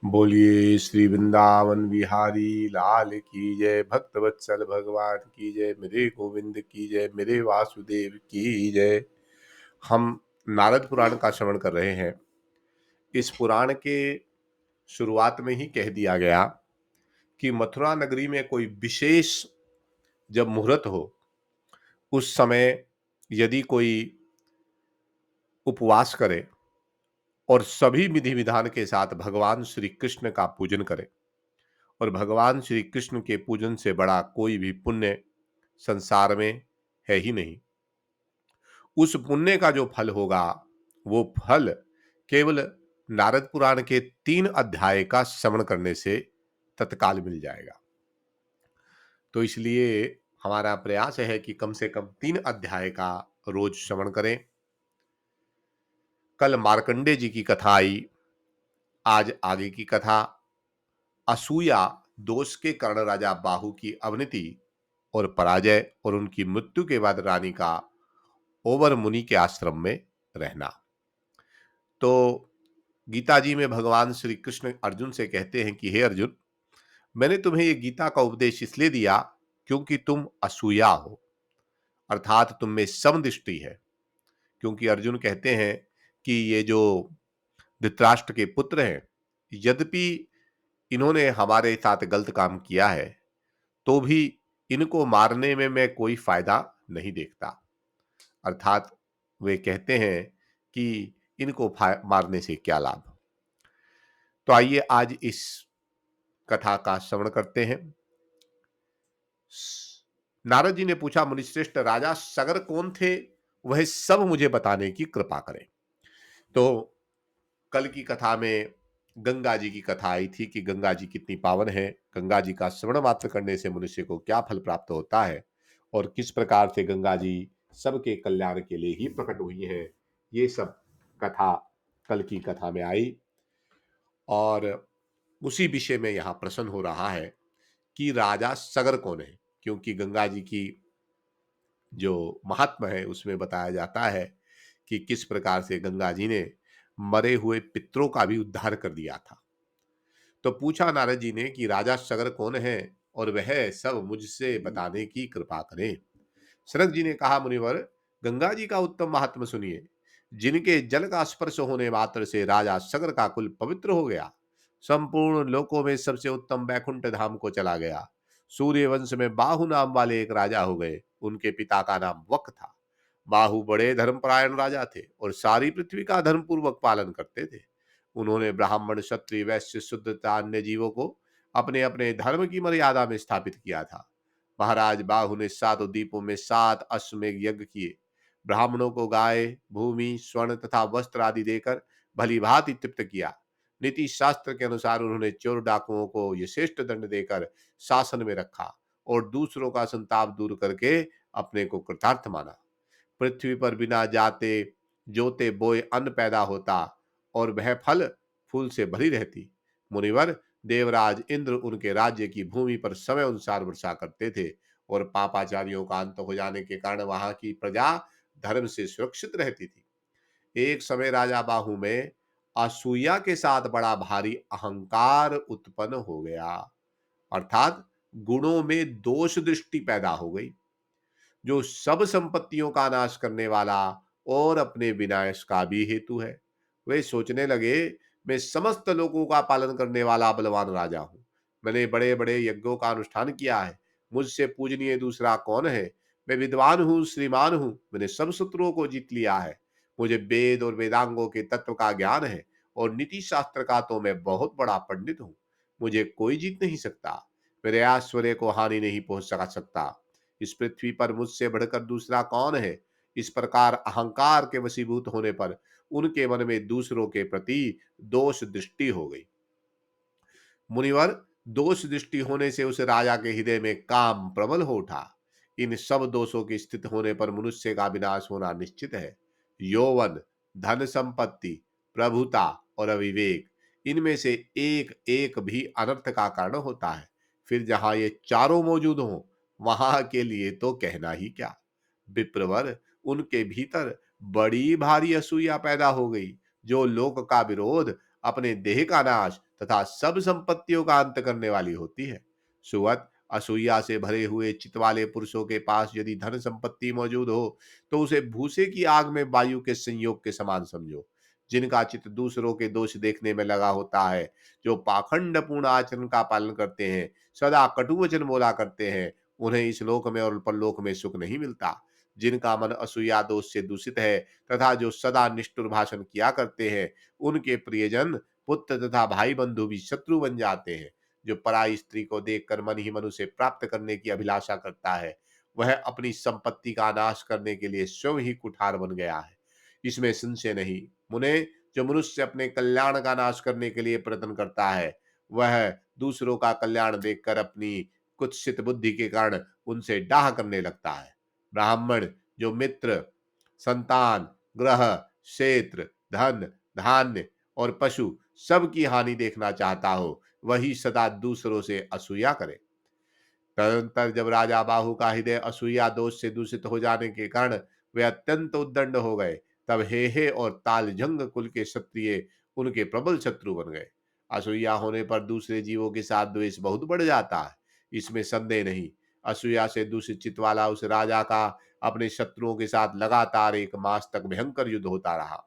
बोलिए श्री वृंदावन बिहारी लाल की जय। भक्त वत्सल भगवान की जय। मेरे गोविंद की जय। मेरे वासुदेव की जय। हम नारद पुराण का श्रवण कर रहे हैं। इस पुराण के शुरुआत में ही कह दिया गया कि मथुरा नगरी में कोई विशेष जब मुहूर्त हो, उस समय यदि कोई उपवास करे और सभी विधि विधान के साथ भगवान श्री कृष्ण का पूजन करे, और भगवान श्री कृष्ण के पूजन से बड़ा कोई भी पुण्य संसार में है ही नहीं। उस पुण्य का जो फल होगा, वो फल केवल नारद पुराण के 3 अध्याय का श्रवण करने से तत्काल मिल जाएगा। तो इसलिए हमारा प्रयास है कि कम से कम 3 अध्याय का रोज श्रवण करें। कल मार्कंडे जी की कथा आई, आज आगे की कथा असूया दोष के कारण राजा बाहु की अवनति और पराजय और उनकी मृत्यु के बाद रानी का ओवर मुनि के आश्रम में रहना। तो गीता जी में भगवान श्री कृष्ण अर्जुन से कहते हैं कि हे अर्जुन, मैंने तुम्हें ये गीता का उपदेश इसलिए दिया क्योंकि तुम असूया हो, अर्थात तुम में समदृष्टि है। क्योंकि अर्जुन कहते हैं कि ये जो धृतराष्ट्र के पुत्र हैं, यद्यपि इन्होंने हमारे साथ गलत काम किया है, तो भी इनको मारने में मैं कोई फायदा नहीं देखता। अर्थात वे कहते हैं कि इनको मारने से क्या लाभ। तो आइए आज इस कथा का श्रवण करते हैं। नारद जी ने पूछा, मुनिश्रेष्ठ राजा सगर कौन थे, वह सब मुझे बताने की कृपा करें। तो कल की कथा में गंगा जी की कथा आई थी कि गंगा जी कितनी पावन है, गंगा जी का श्रवण मात्र करने से मनुष्य को क्या फल प्राप्त होता है, और किस प्रकार से गंगा जी सबके कल्याण के लिए ही प्रकट हुई है। ये सब कथा कल की कथा में आई, और उसी विषय में यहाँ प्रश्न हो रहा है कि राजा सगर कौन है। क्योंकि गंगा जी की जो महात्मा है उसमें बताया जाता है कि किस प्रकार से गंगा जी ने मरे हुए पितरों का भी उद्धार कर दिया था। तो पूछा नारद जी ने कि राजा सगर कौन है और वह सब मुझसे बताने की कृपा करें। सनक जी ने कहा, मुनिवर, गंगा जी का उत्तम महात्मा सुनिए, जिनके जल का स्पर्श होने मात्र से राजा सगर का कुल पवित्र हो गया, संपूर्ण लोकों में सबसे उत्तम बैकुंठ धाम को चला गया। सूर्य वंश में बाहु नाम वाले एक राजा हो गए, उनके पिता का नाम वक था। बाहु बड़े धर्मपरायण राजा थे और सारी पृथ्वी का धर्मपूर्वक पालन करते थे। उन्होंने ब्राह्मण, क्षत्रिय, वैश्य, शूद्र तथा अन्य जीवों को अपने अपने धर्म की मर्यादा में स्थापित किया था। महाराज बाहु ने 7 द्वीपों में 7 अश्वमेध यज्ञ किए। ब्राह्मणों को गाय, भूमि, स्वर्ण तथा वस्त्र आदि देकर भली भांति तृप्त किया। नीति शास्त्र के अनुसार उन्होंने चोर डाकुओं को यथेष्ट दंड देकर शासन में रखा और दूसरों का संताप दूर करके अपने को कृतार्थ माना। पृथ्वी पर बिना जाते जोते बोए अन्न पैदा होता और वह फल फूल से भरी रहती। मुनिवर, देवराज इंद्र उनके राज्य की भूमि पर समय अनुसार वर्षा करते थे और पापाचारियों का अंत हो जाने के कारण वहां की प्रजा धर्म से सुरक्षित रहती थी। एक समय राजा बाहु में असूया के साथ बड़ा भारी अहंकार उत्पन्न हो गया, अर्थात गुणों में दोष दृष्टि पैदा हो गई, जो सब संपत्तियों का नाश करने वाला और अपने विनाश का भी हेतु है। वे सोचने लगे, मैं समस्त लोगों का पालन करने वाला बलवान राजा हूं। मैंने बड़े बड़े यज्ञों का अनुष्ठान किया है, मुझसे पूजनीय दूसरा कौन है। मैं विद्वान हूँ, श्रीमान हूँ, मैंने सब शत्रुओं को जीत लिया है। मुझे वेद और वेदांगों के तत्व का ज्ञान है और नीति शास्त्र का तो मैं बहुत बड़ा पंडित हूँ। मुझे कोई जीत नहीं सकता, मेरे ऐश्वर्य को हानि नहीं पहुंच सकता। इस पृथ्वी पर मुझसे बढ़कर दूसरा कौन है। इस प्रकार अहंकार के वशीभूत होने पर उनके मन में दूसरों के प्रति दोष दृष्टि हो गई। मुनिवर, दोष दृष्टि होने से उस राजा के हृदय में काम प्रबल हो उठा। इन सब दोषों के स्थित होने पर मनुष्य का विनाश होना निश्चित है। यौवन, धन संपत्ति, प्रभुता और अविवेक, इनमें से एक एक भी अनर्थ का कारण होता है। फिर जहां ये चारों मौजूद हों, वहां के लिए तो कहना ही क्या। विप्रवर, उनके भीतर बड़ी भारी असूया पैदा हो गई, जो लोक का विरोध, अपने देह का नाश तथा सब संपत्तियों का अंत करने वाली होती है। सुवत, असूया से भरे हुए चित वाले पुरुषों के पास यदि धन संपत्ति मौजूद हो तो उसे भूसे की आग में वायु के संयोग के समान समझो। जिनका चित्त दूसरों के दोष देखने में लगा होता है, जो पाखंड पूर्ण आचरण का पालन करते हैं, सदा कटु वचन बोला करते हैं, उन्हें इस लोक में और परलोक में सुख नहीं मिलता। जिनका मन असूया दोष से दूषित है तथा जो सदा निष्ठुर भाषण किया करते हैं, उनके प्रियजन, पुत्र तथा भाई बंधु भी शत्रु बन जाते हैं। जो पराई स्त्री को देखकर मन ही मन उसे प्राप्त करने की अभिलाषा करता है, वह अपनी संपत्ति का नाश करने के लिए स्वयं ही कुठार बन गया है। इसमें संशय नहीं। मुने, जो मनुष्य अपने कल्याण का नाश करने के लिए प्रयत्न करता है, वह दूसरों का कल्याण देखकर अपनी कुत्सित बुद्धि के कारण उनसे डाह करने लगता है। ब्राह्मण, जो मित्र, संतान, ग्रह, क्षेत्र, धन, धान्य और पशु सबकी हानि देखना चाहता हो, वही सदा दूसरों से असूया करे। तदनंतर जब राजा बाहु का हृदय असूया दोष से दूषित हो जाने के कारण वे अत्यंत उद्दंड हो गए, तब हेहे और तालजंग कुल के क्षत्रिय उनके प्रबल शत्रु बन गए। असूया होने पर दूसरे जीवों के साथ द्वेष बहुत बढ़ जाता है, इसमें संदेह नहीं। असूया से दूषित चित्त वाला उस राजा का अपने शत्रुओं के साथ लगातार 1 मास तक भयंकर युद्ध होता रहा।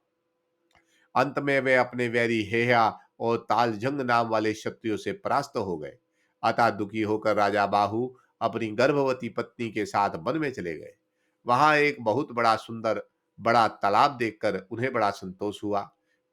अंत में वे अपने वैरी हेहा और तालजंग नाम वाले क्षत्रियों से परास्त हो गए। अतः दुखी होकर राजा बाहु अपनी गर्भवती पत्नी के साथ वन में चले गए। वहां एक बहुत बड़ा सुंदर बड़ा तालाब देखकर उन्हें बड़ा संतोष हुआ,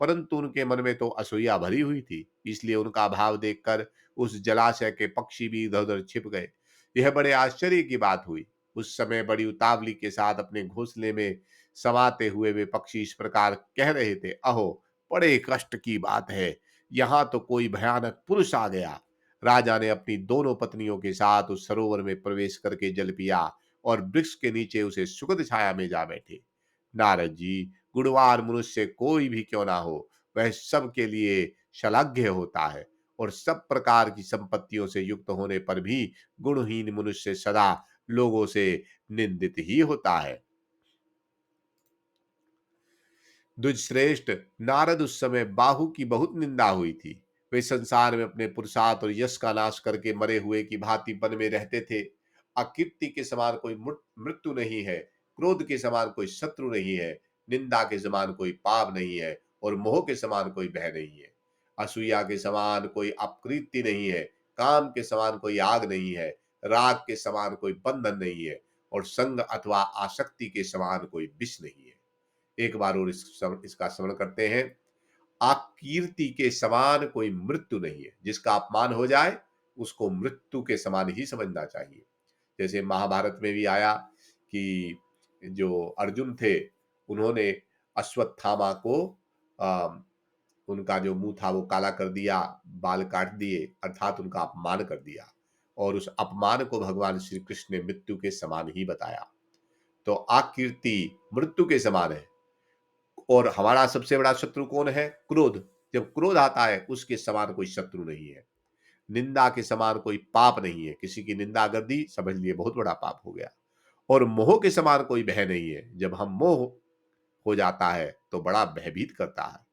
परंतु उनके मन में तो असूया भरी हुई थी, इसलिए उनका भाव देखकर उस जलाशय के पक्षी भी इधर उधर छिप गए। यह बड़े आश्चर्य की बात हुई। उस समय बड़ी उतावली के साथ अपने घोंसले में समाते हुए वे पक्षी इस प्रकार कह रहे थे, अहो, बड़े कष्ट की बात है, यहाँ तो कोई भयानक पुरुष आ गया। राजा ने अपनी दोनों पत्नियों के साथ उस सरोवर में प्रवेश करके जल पिया और वृक्ष के नीचे उसे सुखद छाया में जा बैठे। नारद जी, गुणवान मनुष्य कोई भी क्यों ना हो, वह सबके लिए श्लाघ्य होता है, और सब प्रकार की संपत्तियों से युक्त होने पर भी गुणहीन मनुष्य सदा लोगों से निंदित ही होता है। द्विजश्रेष्ठ, नारद उस समय बाहु की बहुत निंदा हुई थी। वे संसार में अपने पुरुषार्थ और यश का नाश करके मरे हुए की भांति वन में रहते थे। अकीर्ति के समान कोई मृत्यु नहीं है, क्रोध के समान कोई शत्रु नहीं है, निंदा के समान कोई पाप नहीं है, और मोह के समान कोई भय नहीं है। असूया के समान कोई अपकीर्ति नहीं है, काम के समान कोई आग नहीं है, राग के समान कोई बंधन नहीं है, और संग अथवा आसक्ति के समान कोई विष नहीं है। एक बार और इसका स्मरण करते हैं। अकीर्ति के समान कोई मृत्यु नहीं है। जिसका अपमान हो जाए उसको मृत्यु के समान ही समझना चाहिए। जैसे महाभारत में भी आया कि जो अर्जुन थे, उन्होंने अश्वत्थामा को अ, उनका जो मुंह था वो काला कर दिया, बाल काट दिए, अर्थात उनका अपमान कर दिया, और उस अपमान को भगवान श्री कृष्ण ने मृत्यु के समान ही बताया। तो अकीर्ति मृत्यु के समान है। और हमारा सबसे बड़ा शत्रु कौन है? क्रोध। जब क्रोध आता है, उसके समान कोई शत्रु नहीं है। निंदा के समान कोई पाप नहीं है। किसी की निंदा कर दी, समझ लिए बहुत बड़ा पाप हो गया। और मोह के समान कोई भय नहीं है। जब हम मोह हो जाता है तो बड़ा भयभीत करता है।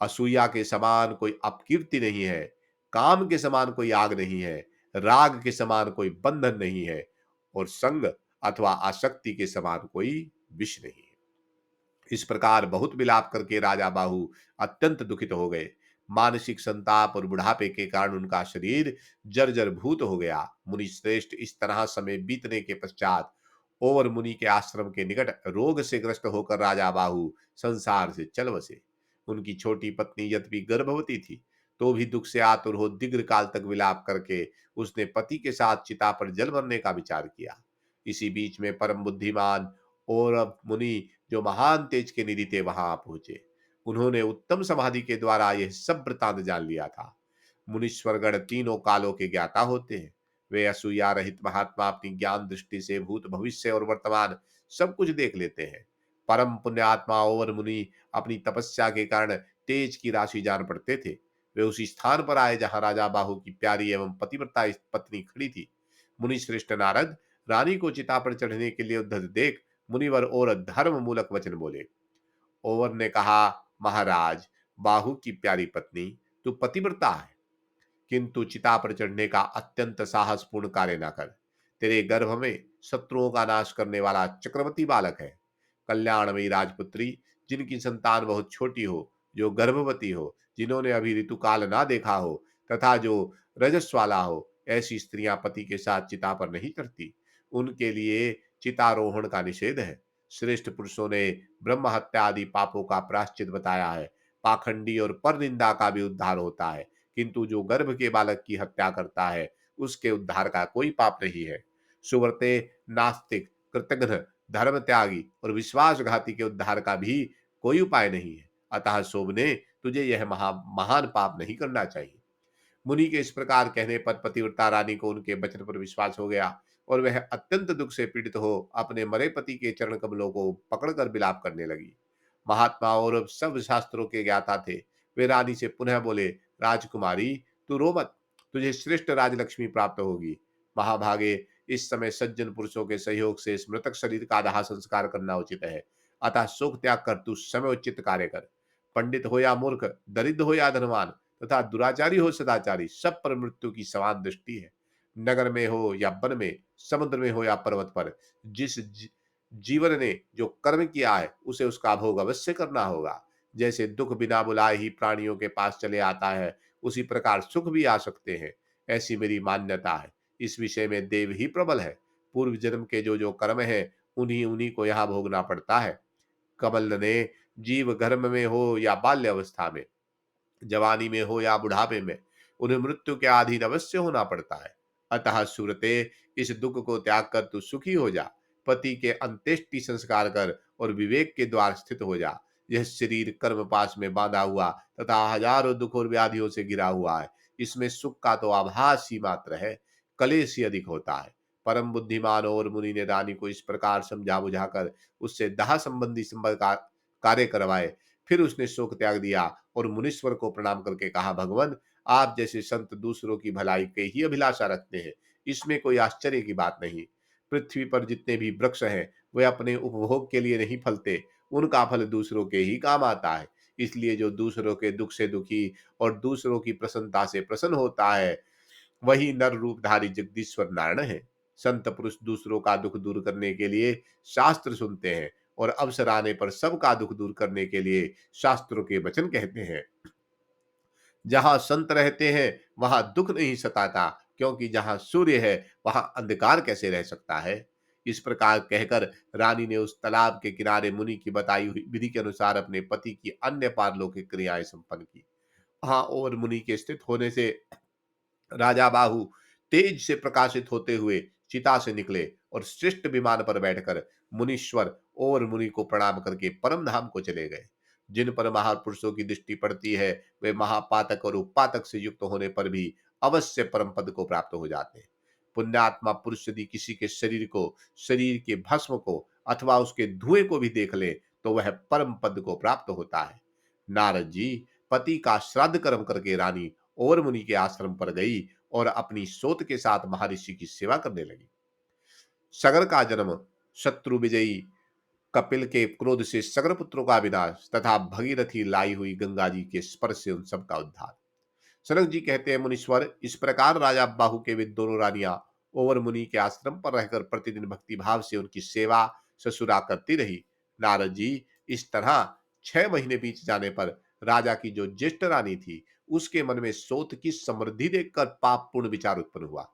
असूया के समान कोई अपकीर्ति नहीं है, काम के समान कोई आग नहीं है, राग के समान कोई बंधन नहीं है, और संग अथवा आसक्ति के समान कोई विष नहीं है। इस प्रकार बहुत विलाप करके राजा बाहु अत्यंत दुखित हो गए। मानसिक संताप और बुढ़ापे के कारण उनका शरीर जर्जर भूत हो गया। मुनि श्रेष्ठ, इस तरह समय बीतने के पश्चात ओवर मुनि के आश्रम के निकट रोग से ग्रस्त होकर राजा बाहु संसार से चल बसे। उनकी छोटी पत्नी यद्यपि गर्भवती थी, तो भी दुख से आतुर हो दीर्घ काल तक विलाप करके उसने पति के साथ चिता पर जल भरने का विचार किया। इसी बीच में परम बुद्धिमान और मुनि, जो महान तेज के निधि थे, वहां पहुंचे। उन्होंने उत्तम समाधि के द्वारा यह सब वृतांत जान लिया था। मुनीश्वरगण तीनों कालों के ज्ञाता होते हैं। वे असूया रहित महात्मा अपनी ज्ञान दृष्टि से भूत भविष्य और वर्तमान सब कुछ देख लेते हैं। परम पुण्यात्मा और मुनि अपनी तपस्या के कारण तेज की राशि जान पड़ते थे। वे उसी स्थान पर आए जहां राजा बाहु की प्यारी एवं पतिव्रता पत्नी खड़ी थी। मुनि श्रेष्ठ नारद रानी को चिता पर चढ़ने के लिए उद्धत देख मुनिवर और धर्म मूलक वचन बोले। ओवर ने कहा, महाराज, बाहु की प्यारी पत्नी, तू पतिव्रता है, किंतु चिता पर चढ़ने का अत्यंत साहसपूर्ण कार्य न कर। तेरे गर्भ में शत्रुओं का नाश करने वाला चक्रवर्ती बालक है। कल्याणमयी राजपुत्री, जिनकी संतान बहुत छोटी हो, जो गर्भवती हो, जिन्होंने अभी ऋतुकाल ना देखा हो तथा जो रजस्वाला हो, ऐसी स्त्रियां पति के साथ चिता पर नहीं चढ़ती। उनके लिए चितारोहण का निषेध है। श्रेष्ठ पुरुषों ने ब्रह्म हत्या आदि पापों का प्रायश्चित बताया है। पाखंडी और परनिंदा का भी उद्धार होता है, किंतु जो गर्भ के बालक की हत्या करता है, उसके उद्धार का कोई पाप नहीं है। सुव्रते, नास्तिक, कृतघ्न, धर्म त्यागी और विश्वासघाती के उद्धार का भी कोई उपाय नहीं है। अतः शोभने, तुझे यह महान पाप नहीं करना चाहिए। मुनि के इस प्रकार कहने पर पतिव्रता रानी को उनके वचन पर विश्वास हो गया और वह अत्यंत दुख से पीड़ित हो अपने मरे पति के चरण कमलों को पकड़कर विलाप करने लगी। महात्मा और सब शास्त्रों के ज्ञाता थे। वे रानी से पुनः बोले, राजकुमारी, तू रो मत, तुझे श्रेष्ठ राजलक्ष्मी प्राप्त होगी। महाभागे, इस समय सज्जन पुरुषों के सहयोग से इस मृतक शरीर का दाह संस्कार करना उचित है। अतः शोक त्याग कर तू समय उचित कार्य कर। पंडित हो या मूर्ख, दरिद्र हो या धनवान, तथा दुराचारी हो सदाचारी, सब पर मृत्यु की समान दृष्टि है। नगर में हो या वन में, समुद्र में हो या पर्वत पर, जीवन ने जो कर्म किया है उसे उसका भोग अवश्य करना होगा। जैसे दुख बिना बुलाए ही प्राणियों के पास चले आता है, उसी प्रकार सुख भी आ सकते हैं, ऐसी मेरी मान्यता है। इस विषय में देव ही प्रबल है। पूर्व जन्म के जो जो कर्म है, उन्हीं उन्हीं को यहाँ भोगना पड़ता है। कमल ने जीव गर्भ में हो या बाल्य अवस्था में, जवानी में हो या बुढ़ापे में, उन्हें मृत्यु के अधीन अवश्य होना पड़ता है। अतः सुरते, इस दुख को त्याग कर तू सुखी हो जा। पति के अंत्येष्टि संस्कार कर और विवेक के द्वार स्थित हो जा। यह शरीर कर्म पाश में बांधा हुआ तथा हजारों दुख और व्याधियों से घिरा हुआ है। इसमें सुख का तो आभास ही मात्र है, कलेश ही अधिक होता है। परम बुद्धिमान और मुनि ने रानी को इस प्रकार समझा बुझाकर उससे दाह संबंधी कार्य करवाए। फिर उसने शोक त्याग दिया और मुनीश्वर को प्रणाम करके कहा, भगवान, आप जैसे संत दूसरों की भलाई के ही अभिलाषा रखते हैं, इसमें कोई आश्चर्य की बात नहीं। पृथ्वी पर जितने भी वृक्ष हैं, वे अपने उपभोग के लिए नहीं फलते, उनका फल दूसरों के ही काम आता है। इसलिए जो दूसरों के दुख से दुखी और दूसरों की प्रसन्नता से प्रसन्न होता है, वही नर रूपधारी जगदीश्वर नारायण है। संत पुरुष दूसरों का दुख दूर करने के लिए शास्त्र सुनते हैं और अवसर आने पर सबका दुख दूर करने के लिए शास्त्रों के वचन कहते हैं। जहां संत रहते हैं वहां दुख नहीं सताता, क्योंकि जहां सूर्य है वहां अंधकार कैसे रह सकता है। इस प्रकार कहकर रानी ने उस तालाब के किनारे मुनि की बताई हुई विधि के अनुसार अपने पति की अन्य पारलौकिक क्रियाएं संपन्न की। हाँ, और मुनि के स्थित होने से राजा बाहु तेज से प्रकाशित होते हुए चिता से निकले और श्रेष्ठ विमान पर बैठकर मुनीश्वर और मुनि को प्रणाम करके परम धाम को चले गए। जिन पर महापुरुषों की दृष्टि पड़ती है, वे महापातक और उपातक से युक्त होने पर भी अवश्य परम पद को प्राप्त हो जाते हैं। पुण्यात्मा पुरुष यदि किसी के शरीर को, शरीर के भस्म को अथवा उसके धुएं को भी देख ले, तो वह परम पद को प्राप्त होता है। नारद जी, पति का श्राद्ध कर्म करके रानी और मुनि के आश्रम पर गई और अपनी सोत के साथ महर्षि की सेवा करने लगी। सगर का जन्म, शत्रु विजयी कपिल के क्रोध से सगर पुत्रों का विनाश तथा भगीरथी लाई हुई गंगा जी के स्पर्श से उन सबका उद्धार। सनक जी कहते हैं, मुनीश्वर, इस प्रकार राजा बाहु के वे दोनों रानियां ओवर मुनि के आश्रम पर रहकर प्रतिदिन भक्ति भाव से उनकी सेवा ससुरा करती रही। नारद जी, इस तरह 6 महीने बीत जाने पर राजा की जो ज्येष्ठ रानी थी, उसके मन में सोत की समृद्धि देखकर पाप पूर्ण विचार उत्पन्न हुआ।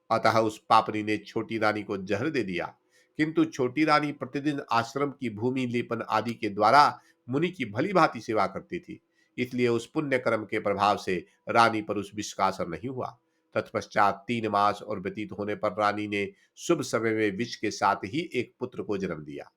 अतः उस पापनी ने छोटी रानी को जहर दे दिया। किंतु छोटी रानी प्रतिदिन आश्रम की भूमि लेपन आदि के द्वारा मुनि की भली भांति सेवा करती थी, इसलिए उस पुण्य कर्म के प्रभाव से रानी पर उस विष का असर नहीं हुआ। तत्पश्चात 3 मास और व्यतीत होने पर रानी ने शुभ समय में विष के साथ ही एक पुत्र को जन्म दिया।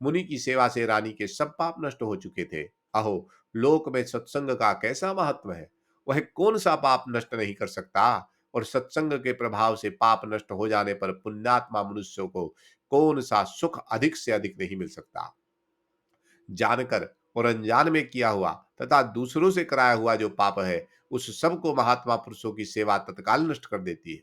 मुनि की सेवा से रानी के सब पाप नष्ट हो चुके थे। अहो, लोक में सत्संग का कैसा महत्व है! वह कौन सा पाप नष्ट नहीं कर सकता, और सत्संग के प्रभाव से पाप नष्ट हो जाने पर पुण्यात्मा मनुष्यों को कौन सा सुख अधिक से अधिक नहीं मिल सकता। जानकर और अनजान में किया हुआ तथा दूसरों से कराया हुआ जो पाप है, उस सब को महात्मा पुरुषों की सेवा तत्काल नष्ट कर देती है।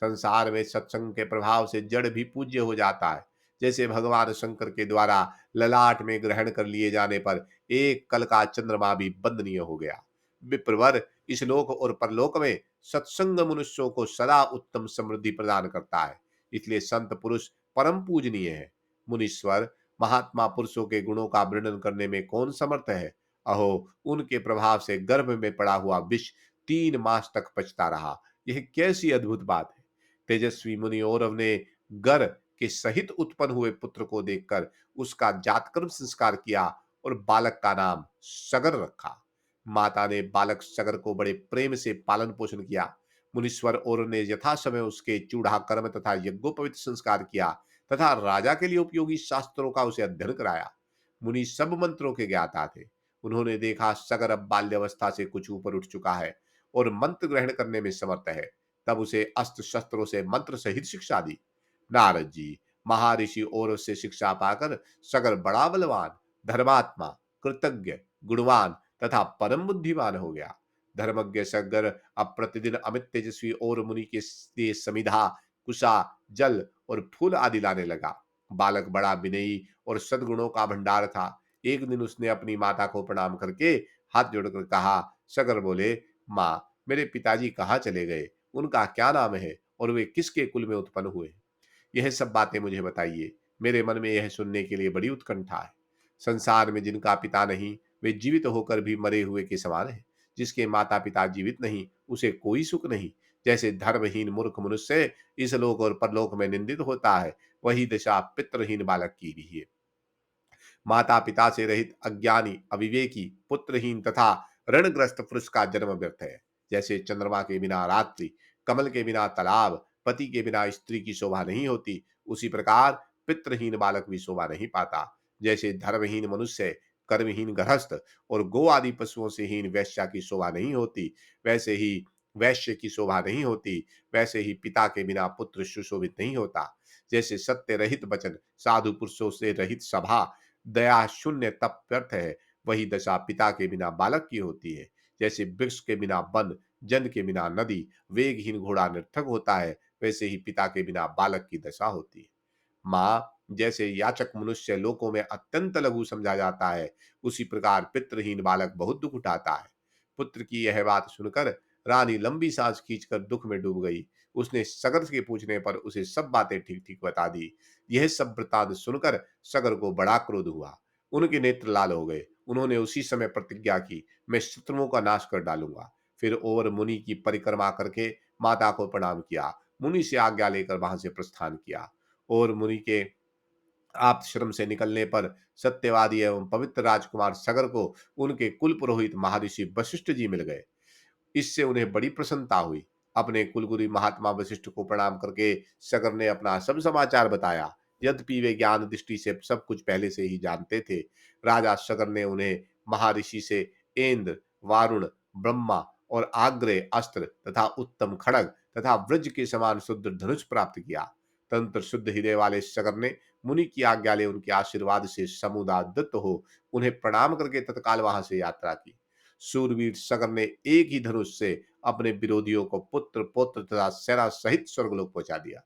संसार में सत्संग के प्रभाव से जड़ भी पूज्य हो जाता है। जैसे भगवान शंकर के द्वारा ललाट में ग्रहण कर लिए जाने पर एक कल का चंद्रमा भी वंदनीय हो गया। विप्रवर इस लोक और परलोक में सत्संग मनुष्यों को सदा उत्तम समृद्धि प्रदान करता है। इसलिए संत पुरुष परम पूजनीय है। मुनीश्वर, महात्मा पुरुषों के गुणों का वर्णन करने में कौन समर्थ है। अहो, उनके प्रभाव से गर्भ में पड़ा हुआ विष 3 मास तक पचता रहा। यह कैसी अद्भुत बात है। तेजस्वी मुनि औरव ने गर के सहित उत्पन्न हुए पुत्र को देखकर उसका जातकर्म संस्कार किया और बालक का नाम सगर रखा। माता ने बालक सगर को बड़े प्रेम से पालन पोषण किया। मुनीश्वर और ने यथा समय उसके चूड़ा कर्म तथा यज्ञोपवित संस्कार किया तथा राजा के लिए उपयोगी शास्त्रों का उसे अध्ययन कराया। मुनि सब मंत्रों के ज्ञाता थे। उन्होंने देखा सगर अब बाल्यावस्था से कुछ ऊपर उठ चुका है और मंत्र ग्रहण करने में समर्थ है। तब उसे अस्त्र शस्त्रों से मंत्र सहित शिक्षा दी। नारद जी, महर्षि और से शिक्षा पाकर सगर बड़ा बलवान, धर्मात्मा, कृतज्ञ, गुणवान तथा परम बुद्धिमान हो गया। धर्मज्ञ सगर अब प्रतिदिन अमित तेजस्वी और मुनि के लिए समिधा, कुशा, जल और फूल आदि लाने लगा। बालक बड़ा विनयी और सद्गुणों का भंडार था। एक दिन उसने अपनी माता को प्रणाम करके हाथ जोड़कर कहा। सगर बोले, माँ, मेरे पिताजी कहाँ चले गए, उनका क्या नाम है और वे किसके कुल में उत्पन्न हुए। यह सब बातें मुझे बताइए। मेरे मन में यह सुनने के लिए बड़ी उत्कंठा है। संसार में जिनका पिता नहीं, वे जीवित होकर भी मरे हुए के समान है। जिसके माता पिता जीवित नहीं, उसे कोई सुख नहीं। जैसे धर्महीन मूर्ख मनुष्य इस लोक और परलोक में निंदित होता है, वही दशा पितरहीन बालक की भी है। माता पिता से रहित अज्ञानी, अविवेकी, पुत्रहीन तथा ऋणग्रस्त पुरुष का जन्म व्यर्थ है। जैसे चंद्रमा के बिना रात्रि, कमल के बिना तालाब, पति के बिना स्त्री की शोभा नहीं होती, उसी प्रकार पितृहीन बालक भी शोभा नहीं पाता। जैसे धर्महीन मनुष्य, कर्महीन गृहस्थ और गो आदि पशुओं से हीन वैश्या की शोभा नहीं होती, वैसे ही वैश्य की शोभा नहीं होती, वैसे ही पिता के बिना पुत्र सुशोभित नहीं होता। जैसे सत्य रहित वचन, साधु पुरुषों से रहित सभा, दया शून्य तप व्यर्थ है, वही दशा पिता के बिना बालक की होती है। जैसे वृक्ष के बिना वन, जल के बिना नदी, वेगहीन घोड़ा निरर्थक होता है, वैसे ही पिता के बिना बालक की दशा होती है। माँ, जैसे याचक मनुष्य लोकों में अत्यंत लघु समझा जाता है, उसी प्रकार पितृहीन बालक बहुत दुख उठाता है। पुत्र की यह बात सुनकर रानी लंबी सांस खींचकर दुख में डूब गई। उसने सगर के पूछने पर उसे सब बातें ठीक ठीक बता दी। यह सब वृतांत सुनकर सगर को बड़ा क्रोध हुआ। उनके नेत्र लाल हो गए। उन्होंने उसी समय प्रतिज्ञा की, मैं शत्रुओं का नाश कर डालूंगा। फिर और मुनि की परिक्रमा करके माता को प्रणाम किया। मुनि से आज्ञा लेकर वहां से प्रस्थान किया। और मुनि के आश्रम से निकलने पर सत्यवादी एवं पवित्र राजकुमार सगर को उनके कुल पुरोहित महर्षि वशिष्ठ जी मिल गए। इससे उन्हें बड़ी प्रसन्नता हुई। अपने कुलगुरु महात्मा वशिष्ठ को प्रणाम करके सगर ने अपना सब समाचार बताया। यद्यपि वे ज्ञान दृष्टि से सब कुछ पहले से ही जानते थे। राजा सगर ने उन्हें महर्षि से इंद्र, वारुण, ब्रह्मा और आग्रह अस्त्र तथा उत्तम खड़ग तथा वज्र के समान शुद्ध धनुष प्राप्त किया। तंत्र शुद्ध हृदय वाले सगर ने मुनि की आज्ञा ले उनके आशीर्वाद से समुदादत्त हो उन्हें प्रणाम करके तत्काल वहां से यात्रा की। शूरवीर सगर ने एक ही धनुष से अपने विरोधियों को पुत्र पौत्र तथा सेना सहित स्वर्गलोक पहुंचा दिया।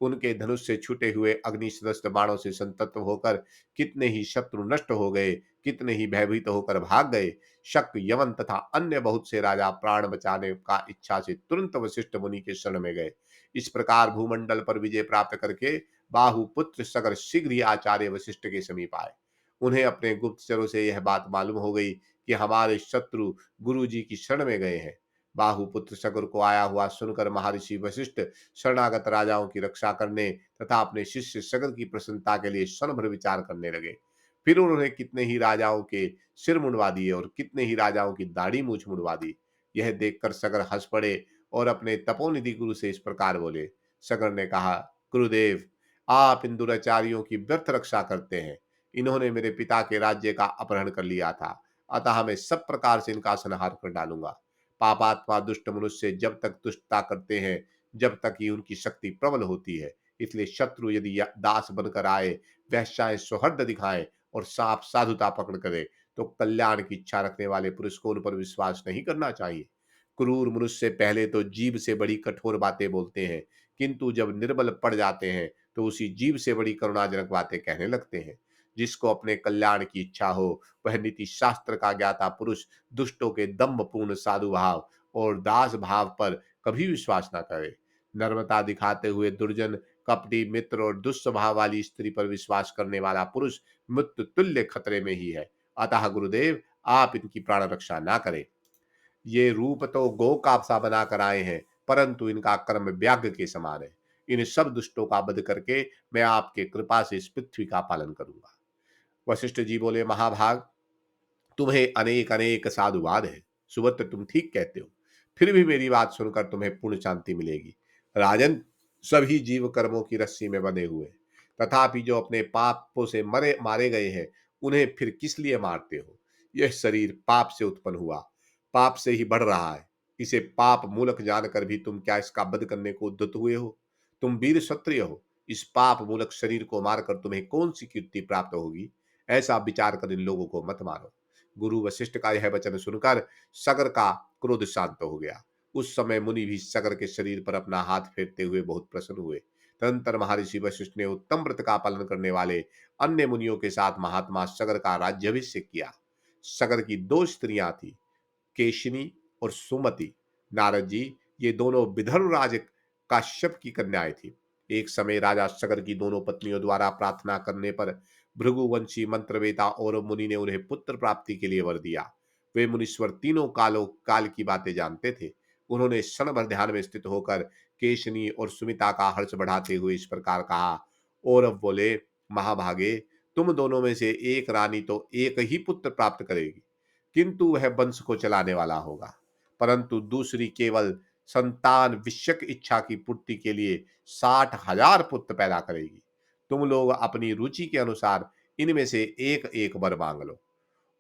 उनके धनुष से छूटे हुए अग्नि सदस्य बाणों से संतप्त होकर कितने ही शत्रु नष्ट हो गए, कितने ही भयभीत होकर भाग गए। शक, यवन तथा अन्य बहुत से राजा प्राण बचाने का इच्छा से तुरंत वशिष्ठ मुनि के शरण में गए। इस प्रकार भूमंडल पर विजय प्राप्त करके बाहुपुत्र सगर शीघ्र ही आचार्य वशिष्ठ के समीप आए। उन्हें अपने गुप्तचरों से यह बात मालूम हो गई कि हमारे शत्रु गुरु जी की शरण में गए हैं। बाहुपुत्र सगर को आया हुआ सुनकर महर्षि वशिष्ठ शरणागत राजाओं की रक्षा करने तथा अपने शिष्य सगर की प्रसन्नता के लिए क्षण भर विचार करने लगे। फिर उन्होंने कितने ही राजाओं के सिर मुंडवा दिए और कितने ही राजाओं की दाढ़ी मूछ मुंडवा दी। यह देखकर सगर हंस पड़े और अपने तपोनिधि गुरु से इस प्रकार बोले। सगर ने कहा, गुरुदेव, आप इन दुराचारियों की व्यर्थ रक्षा करते हैं। इन्होंने मेरे पिता के राज्य का अपहरण कर लिया था, अतः मैं सब प्रकार से इनका संहार कर डालूंगा। पापात्मा दुष्ट मनुष्य जब तक दुष्टता करते हैं, जब तक ही उनकी शक्ति प्रबल होती है। इसलिए शत्रु यदि दास बनकर आए, वैश्याएं सौहर्द दिखाएं और सांप साधुता पकड़ करे, तो कल्याण की इच्छा रखने वाले पुरुष को उन पर विश्वास नहीं करना चाहिए। क्रूर मनुष्य पहले तो जीभ से बड़ी कठोर बातें बोलते हैं, किंतु जब निर्बल पड़ जाते हैं तो उसी जीभ से बड़ी करुणाजनक बातें कहने लगते हैं। जिसको अपने कल्याण की इच्छा हो, वह नीति शास्त्र का ज्ञाता पुरुष दुष्टों के दंभपूर्ण साधु भाव और दास भाव पर कभी विश्वास न करे। नर्मता दिखाते हुए दुर्जन, कपटी मित्र और दुस्वभाव वाली स्त्री पर विश्वास करने वाला पुरुष मृत्यु तुल्य खतरे में ही है। अतः गुरुदेव, आप इनकी प्राण रक्षा ना करें। ये रूप तो गौ का सा बनाकर आए हैं, परंतु इनका कर्म व्याघ्र के समान है। इन सब दुष्टों का वध करके मैं आपके कृपा से इस पृथ्वी का पालन करूंगा। वशिष्ठ जी बोले, महाभाग, तुम्हें अनेक अनेक साधुवाद है। सुभद्र, तुम ठीक कहते हो। फिर भी मेरी बात सुनकर तुम्हें पूर्ण शांति मिलेगी। राजन, सभी जीव कर्मों की रस्सी में बंधे हुए हैं। तथापि जो अपने पापों से मरे मारे गए हैं, उन्हें फिर किस लिए मारते हो? यह शरीर पाप से उत्पन्न हुआ, पाप से ही बढ़ रहा है। इसे पाप मूलक जानकर भी तुम क्या इसका वध करने को उद्यत हुए हो? तुम वीर क्षत्रिय हो। इस पाप मूलक शरीर को मारकर तुम्हें कौन सी कीर्ति प्राप्त होगी? ऐसा विचार कर इन लोगों को मत मारो। गुरु वशिष्ठ का यह वचन सुनकर सगर का क्रोध शांत हो गया। उस समय मुनि भी सगर के शरीर पर अपना हाथ फेरते हुए बहुत प्रसन्न हुए। तदंतर महर्षि वशिष्ठ ने उत्तम व्रत का पालन करने वाले अन्य मुनियों के साथ महात्मा सगर का राज्याभिषेक किया। सगर की दो स्त्रियां थी, केशिनी और सुमति। नारद जी, ये दोनों विदर्भ राज काश्यप की कन्याएं थी। एक समय राजा सगर की दोनों पत्नियों द्वारा प्रार्थना करने पर भृगुवंशी मंत्रवेता और मुनि ने उन्हें पुत्र प्राप्ति के लिए वर दिया। वे मुनीश्वर तीनों कालों काल की बातें जानते थे। उन्होंने क्षण भर ध्यान में स्थित होकर केशनी और सुमिता का हर्ष बढ़ाते हुए इस प्रकार कहा। और अब बोले, महाभागे, तुम दोनों में से एक रानी तो एक ही पुत्र प्राप्त करेगी, किंतु वह वंश को चलाने वाला होगा, परंतु दूसरी केवल संतान विषयक इच्छा की पूर्ति के लिए 60,000 पुत्र पैदा करेगी। तुम लोग अपनी रुचि के अनुसार इनमें से एक एक वर मांग लो।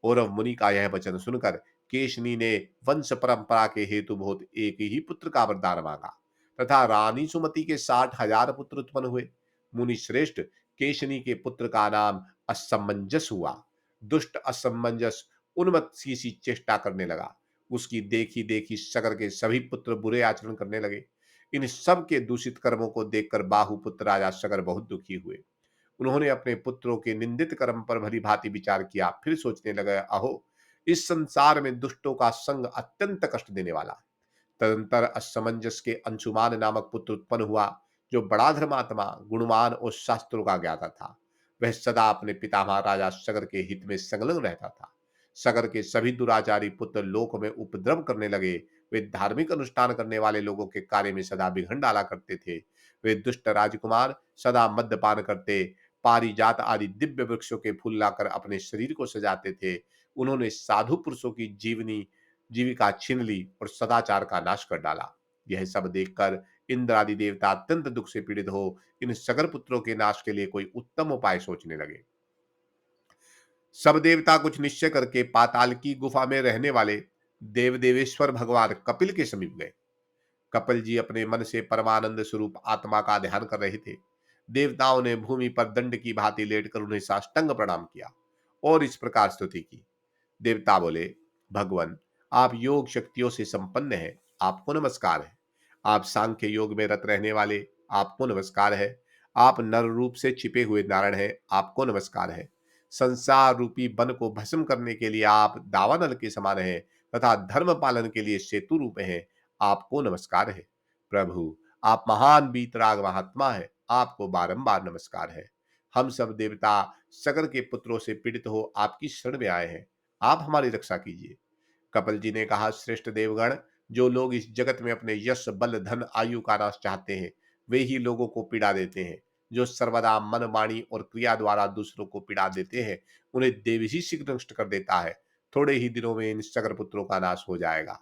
औरव मुनि का यह वचन सुनकर केशनी ने वंश परंपरा के हेतु बहुत एक ही पुत्र का वरदान मांगा, तथा रानी सुमति के 60,000 पुत्र उत्पन्न हुए। मुनि श्रेष्ठ, केशनी के पुत्र का नाम असमंजस हुआ। दुष्ट असमंजस उन्मत्त सी चेष्टा करने लगा। उसकी देखी देखी सगर के सभी पुत्र बुरे आचरण करने लगे। इन सब के दूषित कर्मों को देखकर बाहुपुत्र राजा सगर बहुत दुखी हुए। उन्होंने अपने पुत्रों के निंदित कर्म पर भली भांति विचार किया। फिर सोचने लगे, अहो, इस संसार में दुष्टों का संग अत्यंत कष्ट देने वाला है। तदंतर असमंजस के अंशुमान नामक पुत्र उत्पन्न हुआ, जो बड़ा धर्मात्मा, गुणवान और शास्त्रों का ज्ञाता था। वह सदा अपने पितामह राजा सगर के हित में संलग्न रहता था। सगर के सभी दुराचारी पुत्र लोक में उपद्रव करने लगे। वे धार्मिक अनुष्ठान करने वाले लोगों के कार्य में सदा विघ्न डाला करते थे। वे दुष्ट राजकुमार सदा मद्यपान करते, पारिजात आदि दिव्य वृक्षों के फूल लाकर अपने शरीर को सजाते थे। उन्होंने साधु पुरुषों की जीविका छीन ली और सदाचार का नाश कर डाला। यह सब देखकर इंद्र आदि देवता अत्यंत दुख से पीड़ित हो इन सगर पुत्रों के नाश के लिए कोई उत्तम उपाय सोचने लगे। सब देवता कुछ निश्चय करके पाताल की गुफा में रहने वाले देवदेवेश्वर भगवान कपिल के समीप गए। कपिल जी अपने मन से परमानंद स्वरूप आत्मा का ध्यान कर रहे थे। देवताओं ने भूमि पर दंड की भांति लेटकर उन्हें साष्टांग प्रणाम किया और इस प्रकार स्तुति की। देवता बोले, भगवान, आप योग शक्तियों से संपन्न हैं, आपको नमस्कार है। आप सांख्य योग में रत रहने वाले, आपको नमस्कार है। आप नर रूप से छिपे हुए नारायण हैं, आपको नमस्कार है। संसार रूपी वन को भस्म करने के लिए आप दावानल के समान हैं, तथा धर्म पालन के लिए सेतु रूप हैं, आपको नमस्कार है। प्रभु, आप महान वीतराग महात्मा है, आपको बारंबार नमस्कार है। हम सब देवता सगर के पुत्रों से पीड़ित हो आपकी शरण में आए हैं, आप हमारी रक्षा कीजिए। कपिल जी ने कहा, श्रेष्ठ देवगण, जो लोग इस जगत में अपने यश बल धन आयु का नाश चाहते हैं, वे ही लोगों को पीड़ा देते हैं। जो सर्वदा मन वाणी और क्रिया द्वारा दूसरों को पीड़ा देते हैं, उन्हें देव ही शीघ्र नष्ट कर देता है। थोड़े ही दिनों में इन सगर पुत्रों का नाश हो जाएगा।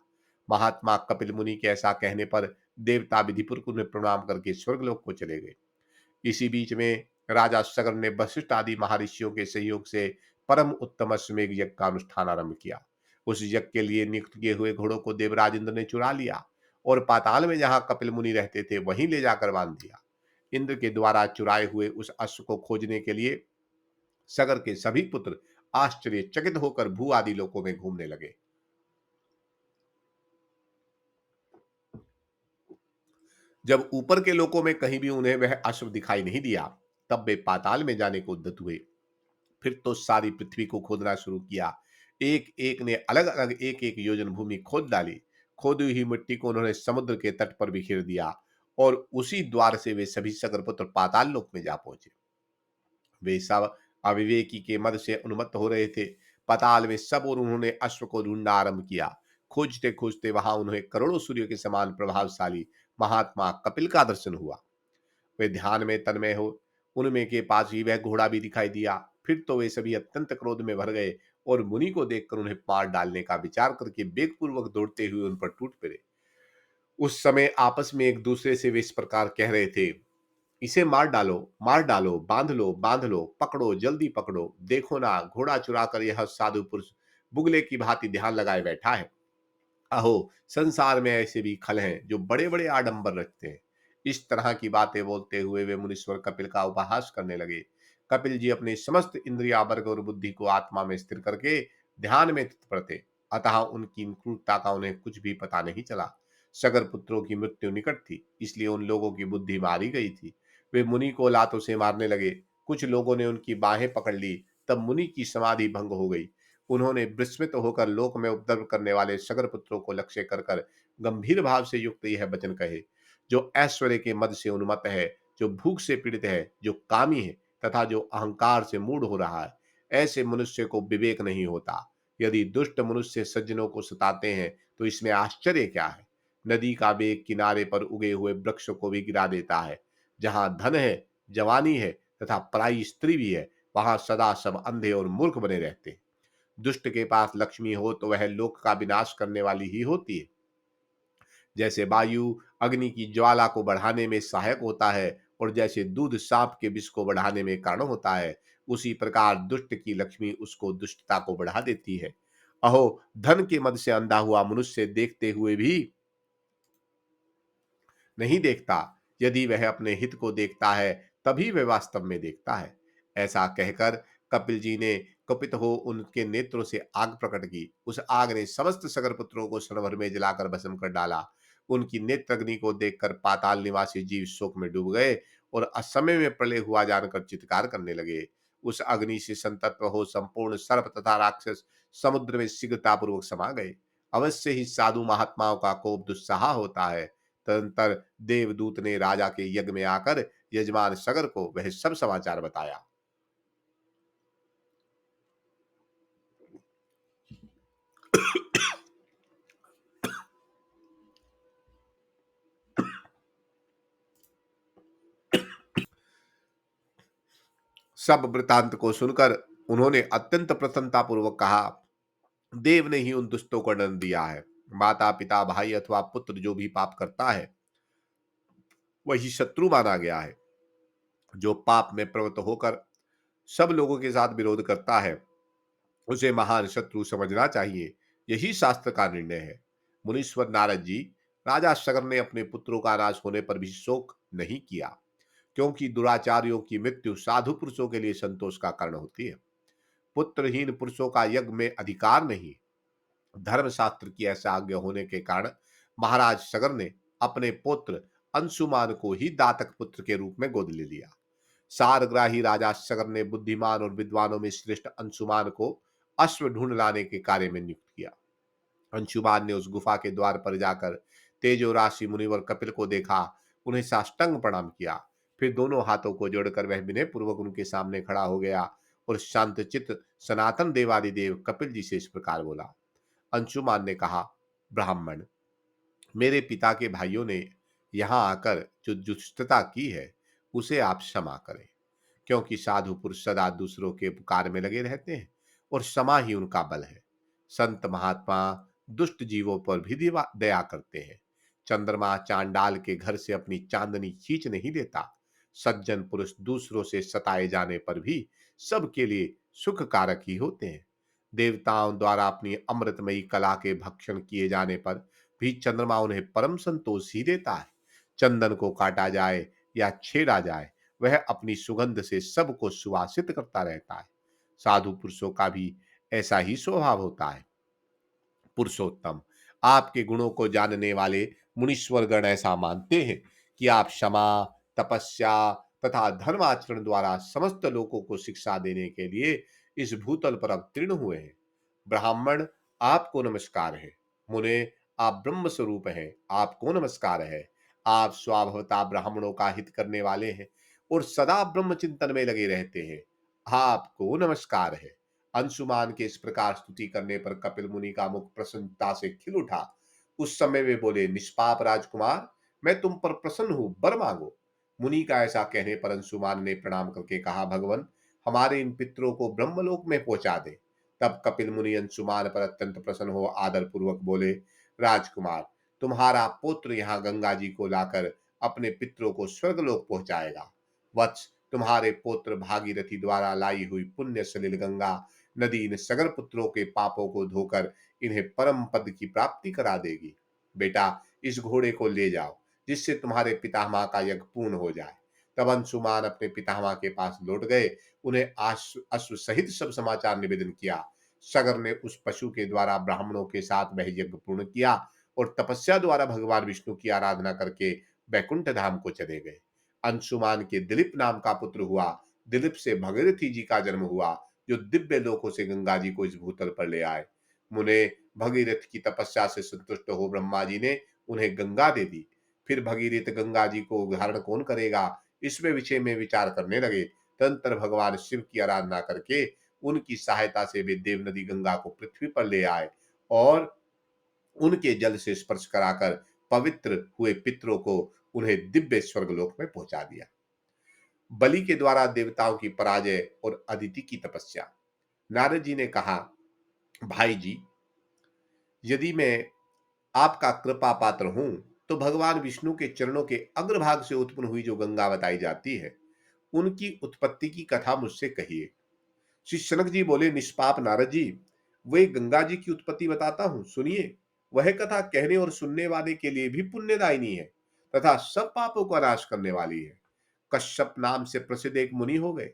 महात्मा कपिल मुनि के ऐसा कहने पर देवता विधिपूर्वक उन्हें प्रणाम करके स्वर्गलोक को चले गए। इसी बीच में राजा सगर ने वशिष्ठ आदि महर्षियों के सहयोग से परम उत्तम अश्वमेघ यज्ञ का अनुष्ठान आरंभ किया। उस यज्ञ के लिए नियुक्त किए हुए घोड़ों को देवराज इंद्र ने चुरा लिया और पाताल में जहां कपिल मुनि रहते थे वहीं ले जाकर बांध दिया। इंद्र के द्वारा चुराए हुए उस अश्व को खोजने के लिए सगर के सभी पुत्र आश्चर्यचकित होकर भू आदि लोकों में घूमने लगे। जब ऊपर के लोकों में कहीं भी उन्हें वह अश्व दिखाई नहीं दिया, तब वे पाताल में जाने को उद्यत हुए। फिर तो सारी पृथ्वी को खोदना शुरू किया। एक एक ने अलग अलग एक एक योजन भूमि खोद डाली। खोदी हुई मिट्टी को उन्होंने समुद्र के तट पर बिखेर दिया और उसी द्वार से वे सभी सगरपुत्र पाताल लोक में जा पहुंचे। वे सब अविवेकी के मद से उन्मत्त हो रहे थे। पाताल में सब और उन्होंने अश्व को ढूंढना आरंभ किया। खोजते खोजते वहां उन्हें करोड़ों सूर्य के समान प्रभावशाली महात्मा कपिल का दर्शन हुआ। वे ध्यान में तन्मय हो उनमें के पास ही वह घोड़ा भी दिखाई दिया। फिर तो वे सभी अत्यंत क्रोध में भर गए और मुनि को देखकर उन्हें मार डालने का विचार करके वेगपूर्वक दौड़ते हुए उन पर टूट पड़े। उस समय आपस में एक दूसरे से वे इस प्रकार कह रहे थे, इसे मार डालो, बांध लो, पकड़ो, जल्दी पकड़ो। देखो ना, घोड़ा चुरा कर यह साधु पुरुष बुगले की भांति ध्यान लगाए बैठा है। अहो, संसार में ऐसे भी खल हैं जो बड़े बड़े आडंबर रखते हैं। इस तरह की बातें बोलते हुए वे मुनीश्वर कपिल का उपहास करने लगे। कपिल जी अपने समस्त इंद्रिया वर्ग और बुद्धि को आत्मा में स्थिर करके ध्यान में तत्पर थे। अतः उनकी इन क्रूरता का उन्हें कुछ भी पता नहीं चला। सगर पुत्रों की मृत्यु निकट थी, इसलिए उन लोगों की बुद्धि मारी गई थी। वे मुनि को लातों से मारने लगे। कुछ लोगों ने उनकी बाहें पकड़ ली। तब मुनि की समाधि भंग हो गई। उन्होंने विस्मित होकर लोक में उपद्रव करने वाले सगर पुत्रों को लक्ष्य कर कर गंभीर भाव से युक्त यह वचन कहे, जो ऐश्वर्य के मद से उन्मत्त है, जो भूख से पीड़ित है, जो कामी है तथा जो अहंकार से मूढ़ हो रहा है, ऐसे मनुष्य को विवेक नहीं होता। यदि दुष्ट मनुष्य सज्जनों को सताते हैं तो इसमें आश्चर्य क्या है। नदी का वेग किनारे पर उगे हुए वृक्ष को भी गिरा देता है। जहां धन है, जवानी है तथा पराई स्त्री भी है, वहां सदा सब अंधे और मूर्ख बने रहते हैं। दुष्ट के पास लक्ष्मी हो तो वह लोक का विनाश करने वाली ही होती है। जैसे वायु अग्नि की ज्वाला को बढ़ाने में सहायक होता है और जैसे दूध सांप के विष को बढ़ाने में कारण होता है, उसी प्रकार दुष्ट की लक्ष्मी उसको दुष्टता को बढ़ा देती है। अहो, धन के मद से अंधा हुआ मनुष्य देखते हुए भी नहीं देखता। यदि वह अपने हित को देखता है तभी वह वास्तव में देखता है। ऐसा कहकर कपिल जी ने कुपित हो उनके नेत्रों से आग प्रकट की। उस आग ने समस्त सगर पुत्रों को क्षण भर में जलाकर भस्म कर डाला। उनकी नेत्र अग्नि को देखकर पाताल निवासी जीव शोक में डूब गए और असमय में प्रलय हुआ जानकर चित्कार करने लगे। उस अग्नि से संतप्त हो संपूर्ण सर्प तथा राक्षस समुद्र में शीघ्रतापूर्वक समा गए। अवश्य ही साधु महात्माओं का कोप दुस्सहा होता है। तदंतर देवदूत ने राजा के यज्ञ में आकर यजमान सगर को वह सब समाचार बताया। सब वृतांत को सुनकर उन्होंने अत्यंत प्रसन्नता पूर्वक कहा, देव ने ही उन दुष्टों को दंड दिया है। माता पिता भाई अथवा पुत्र जो भी पाप करता है वही शत्रु माना गया है। जो पाप में प्रवृत्त होकर सब लोगों के साथ विरोध करता है उसे महान शत्रु समझना चाहिए। यही शास्त्र का निर्णय है। मुनीश्वर नारद जी, राजा सगर ने अपने पुत्रों का नाश होने पर भी शोक नहीं किया, क्योंकि दुराचारियों की मृत्यु साधु पुरुषों के लिए संतोष का कारण होती है। पुत्रहीन पुरुषों का यज्ञ में अधिकार नहीं। धर्मशास्त्र की ऐसा आज्ञा होने के कारण महाराज सगर ने अपने पुत्र अंशुमान को ही दातक पुत्र के रूप में गोद ले लिया। सारग्राही राजा सगर ने बुद्धिमान और विद्वानों में श्रेष्ठ अंशुमान को अश्व ढूंढ लाने के कार्य में नियुक्त किया। अंशुमान ने उस गुफा के द्वार पर जाकर तेजो राशि मुनिवर कपिल को देखा, उन्हें साष्टांग प्रणाम किया। फिर दोनों हाथों को जोड़कर वह विनय पूर्वक उनके सामने खड़ा हो गया और शांतचित्त सनातन देवादिदेव कपिल जी से इस प्रकार बोला। अंशुमान ने कहा, ब्राह्मण, मेरे पिता के भाइयों ने यहाँ आकर जो दुष्टता की है उसे आप क्षमा करें, क्योंकि साधु पुरुष सदा दूसरों के उपकार में लगे रहते हैं और क्षमा ही उनका बल है। संत महात्मा दुष्ट जीवों पर भी दया करते हैं। चंद्रमा चांडाल के घर से अपनी चांदनी खींच नहीं देता। सज्जन पुरुष दूसरों से सताए जाने पर भी सबके लिए सुख कारक ही होते हैं। देवताओं द्वारा अपनी अमृतमयी कला के भक्षण किए जाने पर भी चंद्रमा उन्हें परम संतोष ही देता है। चंदन को काटा जाए या छेड़ा जाए, वह अपनी सुगंध से सबको सुवासित करता रहता है। साधु पुरुषों का भी ऐसा ही स्वभाव होता है। पुरुषोत्तम, आपके गुणों को जानने वाले मुनीश्वर गण ऐसा मानते हैं कि आप क्षमा, तपस्या, तथा धर्म आचरण द्वारा समस्त लोगों को शिक्षा देने के लिए इस भूतल पर अवतीर्ण हुए हैं। ब्राह्मण, आपको नमस्कार है। मुने, आप ब्रह्म स्वरूप हैं, आपको नमस्कार है। आप स्वभावतः ब्राह्मणों का हित करने वाले हैं और सदा ब्रह्म चिंतन में लगे रहते हैं, आपको नमस्कार है। अंशुमान के इस प्रकार स्तुति करने पर कपिल मुनि का मुख प्रसन्नता से खिल उठा। उस समय वे बोले, निष्पाप राजकुमार, मैं तुम पर प्रसन्न हूं, वर मांगो। मुनि का ऐसा कहने पर अंशुमान ने प्रणाम करके कहा, भगवान, हमारे इन पितरों को ब्रह्मलोक में पहुंचा दे। तब कपिल मुनि अंशुमान पर अत्यंत प्रसन्न हो आदर पूर्वक बोले, राजकुमार, तुम्हारा पुत्र यहाँ गंगा जी को लाकर अपने पितरों को स्वर्गलोक पहुंचाएगा। वत्स, तुम्हारे पुत्र भागीरथी द्वारा लाई हुई पुण्य सलिल गंगा नदी इन सगर पुत्रों के पापों को धोकर इन्हें परम पद की प्राप्ति करा देगी। बेटा, इस घोड़े को ले जाओ, जिससे तुम्हारे पितामह का यज्ञ पूर्ण हो जाए। तब अंशुमान अपने पितामह के पास लौट गए, उन्हें अश्व सहित सब समाचार निवेदन किया। सगर ने उस पशु के द्वारा ब्राह्मणों के साथ वह यज्ञ पूर्ण किया और तपस्या द्वारा भगवान विष्णु की आराधना करके बैकुंठ धाम को चले गए। अंशुमान के दिलीप नाम का पुत्र हुआ। दिलीप से भगीरथी जी का जन्म हुआ, जो दिव्य लोकों से गंगा जी को इस भूतल पर ले आए। मुने, भगीरथ की तपस्या से संतुष्ट हो ब्रह्मा जी ने उन्हें गंगा दे दी। फिर भगीरथ गंगा जी को धारण कौन करेगा, इसमें विषय में विचार करने लगे। तदंतर भगवान शिव की आराधना करके उनकी सहायता से वे देव नदी गंगा को पृथ्वी पर ले आए और उनके जल से स्पर्श कराकर पवित्र हुए पितरों को उन्हें दिव्य स्वर्गलोक में पहुंचा दिया। बलि के द्वारा देवताओं की पराजय और अदिति की तपस्या। नारद जी ने कहा, भाई जी, यदि मैं आपका कृपा पात्र हूं, तो भगवान विष्णु के चरणों के अग्रभाग से उत्पन्न हुई जो गंगा बताई जाती है, उनकी उत्पत्ति की कथा मुझसे कहिए। श्री सनक जी बोले, निष्पाप नारद जी, वे गंगा जी की उत्पत्ति बताता हूं, सुनिए। वह कथा कहने और सुनने वाले के लिए भी पुण्यदायिनी है तथा सब पापों का नाश करने वाली है। कश्यप नाम से प्रसिद्ध एक मुनि हो गए।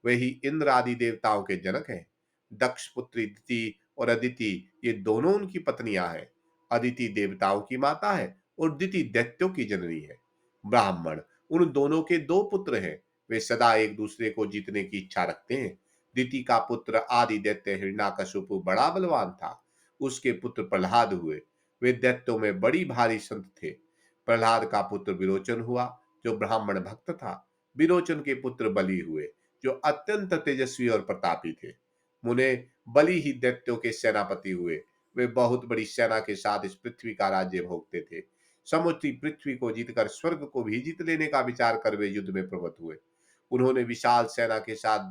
वे ही इंद्र आदि देवताओं के जनक हैं। दक्ष पुत्री दिति और अदिति, ये दोनों उनकी पत्नियां हैं। अदिति देवताओं की माता है और दिति दैत्यों की जननी है। ब्राह्मण, उन दोनों के दो पुत्र हैं। वे सदा एक दूसरे को जीतने की इच्छा रखते हैं। दिति का पुत्र आदि दैत्य हिरण्यकशिपु बड़ा बलवान था। उसके पुत्र प्रहलाद हुए। वे दैत्यों में बड़ी भारी संत थे। प्रहलाद का पुत्र विरोचन हुआ, जो ब्राह्मण भक्त था। विरोचन के पुत्र बलि हुए, जो अत्यंत तेजस्वी और प्रतापी थे। मुने, बलि ही दैत्यों के सेनापति हुए। वे बहुत बड़ी सेना के साथ इस पृथ्वी का राज्य भोगते थे। समुद्री पृथ्वी को जीतकर स्वर्ग को भी जीत लेने का विचार कर वे युद्ध में प्रवृत्त हुए। उन्होंने विशाल सेना के साथ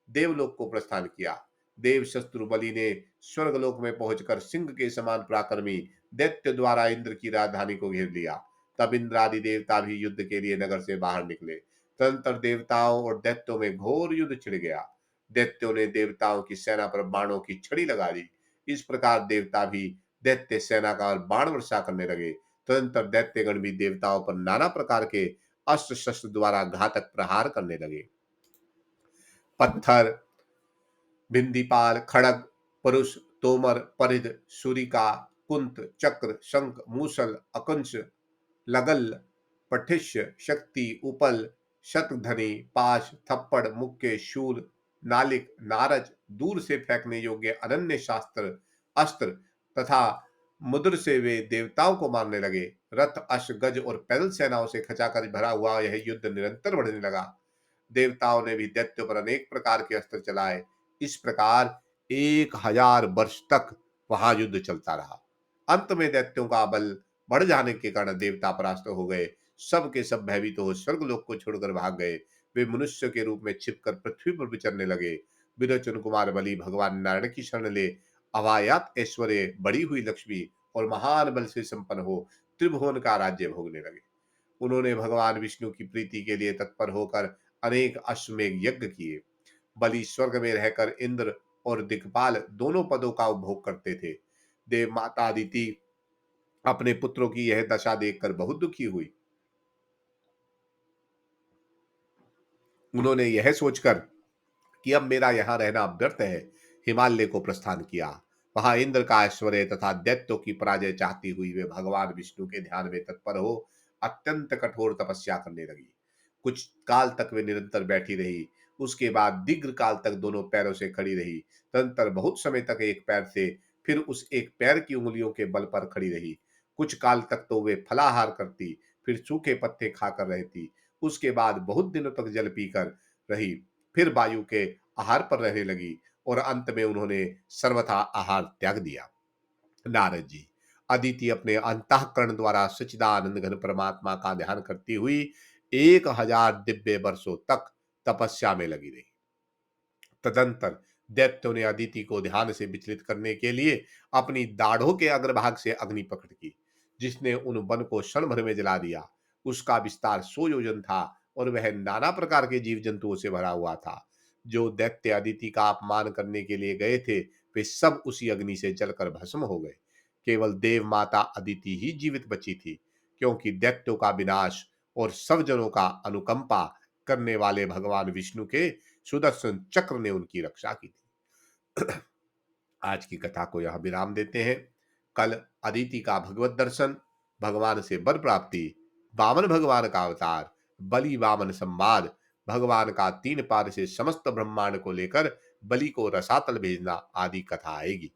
देवलोक को प्रस्थान किया। देव शत्रु बलि ने स्वर्गलोक में पहुंचकर सिंह के समान पराक्रमी दैत्य द्वारा इंद्र की राजधानी को घेर लिया। तब इंद्र आदि देवता भी युद्ध के लिए नगर से बाहर निकले। तदंतर देवताओं और दैत्यों में घोर युद्ध छिड़ गया। दैत्यों ने देवताओं की सेना पर बाणों की छड़ी लगा दी। इस प्रकार देवता भी दैत्य सेना का बाण वर्षा करने लगे। तदंतर दैत्यगण भी देवताओं पर नाना प्रकार के अस्त्र शस्त्र द्वारा घातक प्रहार करने लगे। पत्थर, भिंदीपाल, खड़ग, परुष, तोमर, परिध, सुरिका, कुंत, चक्र, शंख, मूसल, अकुंश, लगल, पठिष्य, शक्ति, उपल, शतधनी, पाश, थप्पड़, मुक्के, शूल, नालिक, नारज, दूर से फेंकने योग्य अनन्य शास्त्र अस्त्र तथा मुद्र से वे देवताओं को मारने लगे। रथ, अश्व, गज और पैदल सेनाओं से खचाखच भरा हुआ यह युद्ध निरंतर बढ़ने लगा। देवताओं ने भी दैत्यों पर अनेक प्रकार के अस्त्र चलाए। इस प्रकार 1000 वर्ष तक वहां युद्ध चलता रहा। अंत में दैत्यों का बल बढ़ जाने के कारण देवता परास्त हो गए। सब के सब भयभीत हो स्वर्गलोक को छोड़कर भाग गए। वे मनुष्य के रूप में छिपकर पृथ्वी पर विचरने लगे। विरोचन कुमार बलि भगवान नारायण की शरण ले अवायात ऐश्वर्य, बढ़ी हुई लक्ष्मी और महान बल से संपन्न हो त्रिभुवन का राज्य भोगने लगे। उन्होंने भगवान विष्णु की प्रीति के लिए तत्पर होकर अनेक अश्वमेध यज्ञ किए। बलि स्वर्ग में रहकर इंद्र और दिक्पाल दोनों पदों का उपभोग करते थे। देव माता अदिति अपने पुत्रों की यह दशा देखकर बहुत दुखी हुई। उन्होंने यह सोचकर कि अब मेरा यहाँ रहना व्यर्थ है, हिमालय को प्रस्थान किया। वहां इंद्र का ऐश्वर्य तथा दैत्यों की पराजय चाहती हुई वे भगवान विष्णु के ध्यान में तत्पर हो अत्यंत कठोर तपस्या करने लगी। कुछ काल तक वे निरंतर बैठी रही। उसके बाद दीर्घ काल तक दोनों पैरों से खड़ी रही। तदनंतर बहुत समय तक एक पैर से, फिर उस एक पैर की उँगलियों के बल पर खड़ी रही। कुछ काल तक तो वे फलाहार करती, फिर सूखे पत्ते खाकर रहती। उसके बाद बहुत दिनों तक जल पीकर रही, फिर वायु के आहार पर रहने लगी और अंत में उन्होंने सर्वथा आहार त्याग दिया। नारद जी, अदिति अपने अंतःकरण द्वारा सच्चिदानंद घन परमात्मा का ध्यान करती हुई 1000 दिव्य वर्षों तक तपस्या में लगी रही। तदंतर दैत्यों ने अदिति को ध्यान से विचलित करने के लिए अपनी दाढ़ों के अग्रभाग से अग्नि प्रकट की, जिसने उन वन को क्षण भर में जला दिया। उसका विस्तार 100 योजन था और वह नाना प्रकार के जीव जंतुओं से भरा हुआ था। जो दैत्य अदिति का अपमान करने के लिए गए थे, वे सब उसी अग्नि से जलकर भस्म हो गए। केवल देव माता अदिति ही जीवित बची थी, क्योंकि दैत्यों का विनाश और सब जनों का अनुकंपा करने वाले भगवान विष्णु के सुदर्शन चक्र ने उनकी रक्षा की थी। आज की कथा को यहाँ विराम देते हैं। कल अदिति का भगवत दर्शन, भगवान से वर प्राप्ति, वामन भगवान का अवतार, बलि वामन संवाद, भगवान का 3 पाद से समस्त ब्रह्मांड को लेकर बलि को रसातल भेजना आदि कथा आएगी।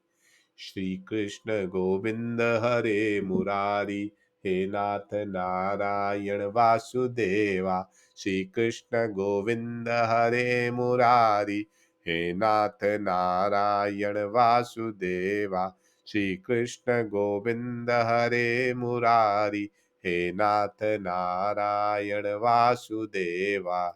श्री कृष्ण गोविंद हरे मुरारी, हे नाथ नारायण वासुदेवा। श्री कृष्ण गोविंद हरे मुरारी, हे नाथ नारायण वासुदेवा। श्री कृष्ण गोविंद हरे मुरारी, हे नाथ नारायण वासुदेवा।